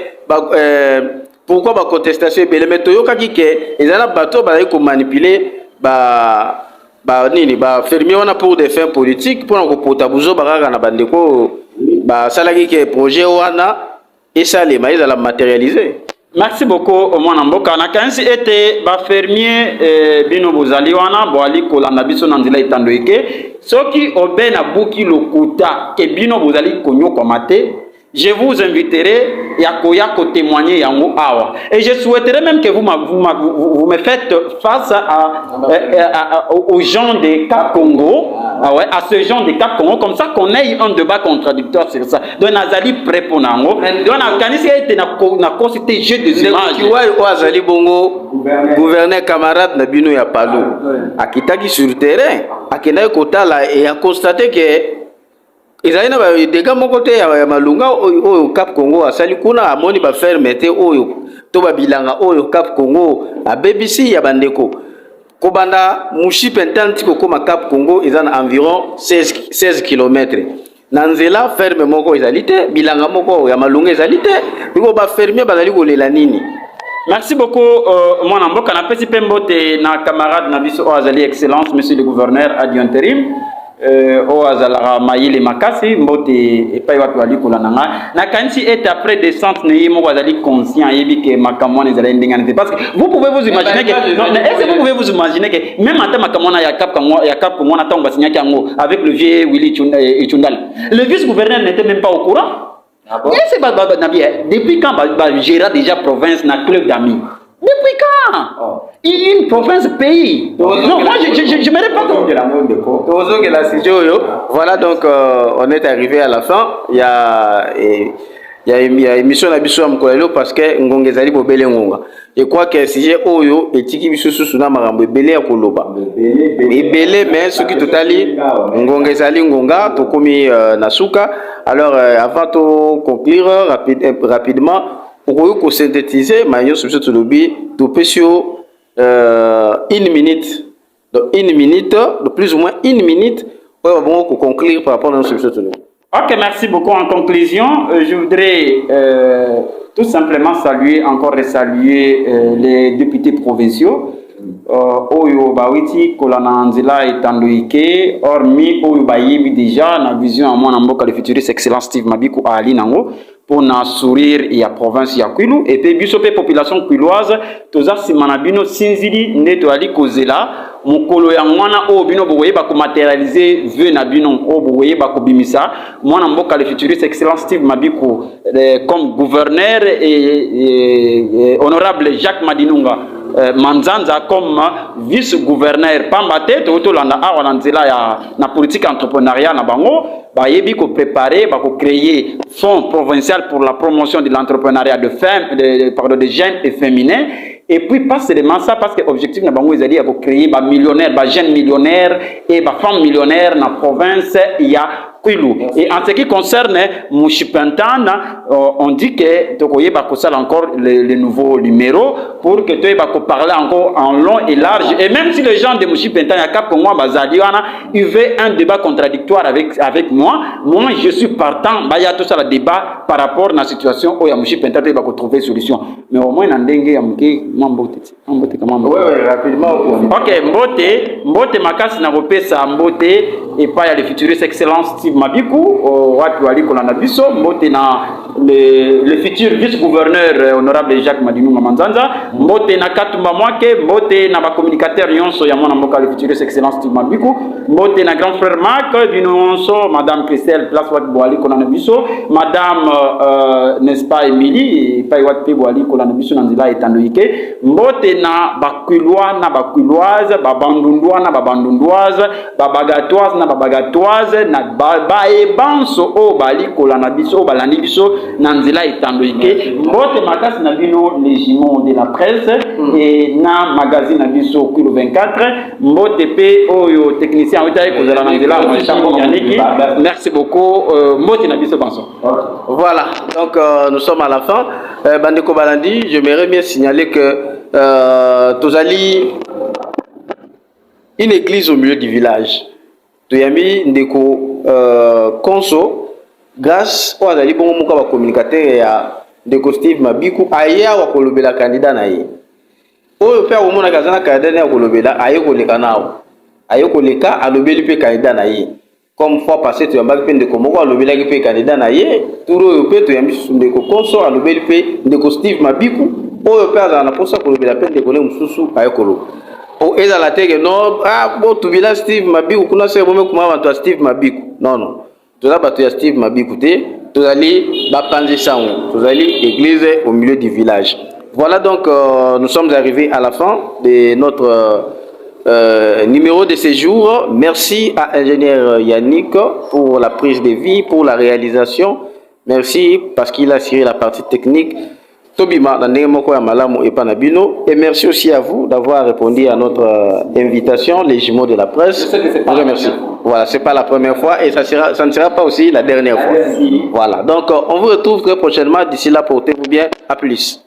pourquoi ba contestation et les méthodes qui que ils ont bateau ba ko manipuler ba ba nini ba fermier wana pour des fins politiques pour ko pota buzo bakaka na bandeko ba salaki ke projet wana esalema ezala matérialiser. Merci beaucoup mwana mboka na kansi ete ba fermier bino bozali wana boali kolanda biso na nzela etando eke soki obe na buki lokuta ke bino bozali konyoka mate. Je vous inviterai à témoigner yango awa. Et je souhaiterais même que vous me faites face aux gens de Cap Congo, à ce genre de Cap Congo, comme ça qu'on ait un débat contradictoire sur ça. Donc, Nazali préponango. Donc, Afghanistan était na consulté jeu des images. Tu vois, Azali Bongo, gouverneur camarade Nabino Yapalo, a kitaki sur le terrain, a kenai kota là et a constaté que ezali na ba dega moko te ya malunga oyo Cap Congo asali kuna amoni ba fermete oyo to ba bilanga oyo Cap Congo a BBC ya bandeko ko banda mushi pentanti ko koma Cap Congo ezana environ 16 km na nzela ferme moko ezali te bilanga moko ya malunga ezali te biko ba fermier bazali kolela nini. Merci beaucoup mwana mboka na pesi pembote na camarade na biso azali excellence monsieur le gouverneur adi intérim o azala maïle makasi mbote epai watu wali kolananga na kansi est après descente ne yimo azali conscient yebi que makamwana ezali ndengana parce que vous pouvez vous imaginer que non est-ce que vous pouvez vous imaginer que même en tant makamwana ya cap Congo na tango basinyaki yango avec le vieux Willy Chundal le vice-gouverneur n'était même pas au courant. Ah bon? Et c'est depuis quand gérer déjà province na club d'amis? Depuis quand? Une province pays. Non, moi je me répète pas. Voilà donc on est arrivé à la fin. Il y a émission na biso amkolelo parce que ngongezali bobele ngonga. Je crois que sujet oyo etiki biso susu na marambo ebele ya koloba. Ebele mais ce qui totali ngongezali ngonga to komi nasuka. Alors avant de conclure rapidement pour que synthétiser maillot sur ce lobby to pesio une minute de plus ou moins une minute pour conclure par rapport à ce lobby. Ok, merci beaucoup. En conclusion, je voudrais tout simplement encore saluer les députés provinciaux. Oyo bawiti kolana nzela etandoike hormis oyo bayebi déjà na vision à mwana mboka le futuriste excellence Steve Mabiku ali nango pour na sourire ya province ya Kwilu et puis biso pe population kwiloise toza simana bino sinzili ndeto ali kozela mukolo ya mwana o bino boyeba ko matérialiser vœu na bino o boyeba ko bimisa mwana mboka le futuriste excellence Steve Mabiku comme gouverneur et honorable Jacques Madinunga Manzanza comme vice-gouverneur Pambate tolanda awa na nzela ya na politique entrepreneuriale na bango ba yebi ko préparer ba ko créer fonds provincial pour la promotion de l'entrepreneuriat de femmes de jeunes et féminins et puis pas seulement ça parce que objectif na bango ezali ya ko créer ba millionnaires ba jeunes millionnaires et ba femmes millionnaires na province ya Kwilu. Et en ce qui concerne Mouchipentana, on dit que Tokoye Bakosal encore le nouveau numéro pour que tu parler encore en long et large. Et même si les gens de Mouchipentana, Cap Congo, Bazadiana, ils veulent un débat contradictoire avec moi, moi je suis partant. Il y a tout ça le débat par rapport à la situation où il y a Mouchipentana qui va trouver solution. Mais au moins, il y a un dengue, rapidement. Ok, Mbote Makas na repesa Mbote et pas il y a le futuriste excellence Steve Mabiku, watu waliko na biso mbote na le futur vice-gouverneur honorable Jacques Madinunga Manzanza, mbote na Katumba Mwake, mbote na ba communicateur yonso ya mwana mboka le futuriste excellence Steve Mabiku, mbote na grand frère Marc binonso madame Christelle place watu waliko na biso, madame n'est-ce pas Emily pa watu waliko na biso na nzila etandoike, mbote na bakwilwa na bakwiloise, babandundwa na babandundwaze, babagatoise na babagatoise na baebanso o balikola na biso o balandi biso na nzela etandoike mbote makasi na bino légiment de la presse et na magazine na biso Kwilu 24 mbote pe oyo technicien otaye kozala na nzela yaniki merci beaucoup mbote na biso banso. Voilà donc nous sommes à la fin bandeko balandi j'aimerais bien signaler que tozali une église au milieu du village toyami ndeko Konso grâce au azali bongo muka ba communicateur ya ndeko Steve Mabiku aya wa kolobela candidat na ye oyo pe omona kazana candidat ya kolobela aye koleka nawo ayoko leka alobeli pe candidat na ye comme fois passé tu yambaki pe ndeko moko alobelaki pe candidat na ye turo oyo pe toyambi ndeko konso alobeli pe ndeko Steve Mabiku oyo pe azala na posa kolobela pe ndeko ne mosusu ayokoloba o ezala teke no bo tubila Steve Mabiku kuna se bomé kuma bantu ya Steve Mabiku non toza bato ya Steve Mabiku te tozali bapanzi sango tozali église au milieu du village. Voilà donc nous sommes arrivés à la fin de notre numéro de séjour. Merci à ingénieur Yannick pour la prise de vie, pour la réalisation. Merci parce qu'il a assuré la partie technique. Tobima et Panabino. Et merci aussi à vous d'avoir répondu à notre invitation, les jumeaux de la presse. Je vous remercie. Voilà, c'est pas la première fois et ça ne sera pas aussi la dernière fois. Voilà, donc on vous retrouve très prochainement. D'ici là, portez-vous bien. À plus.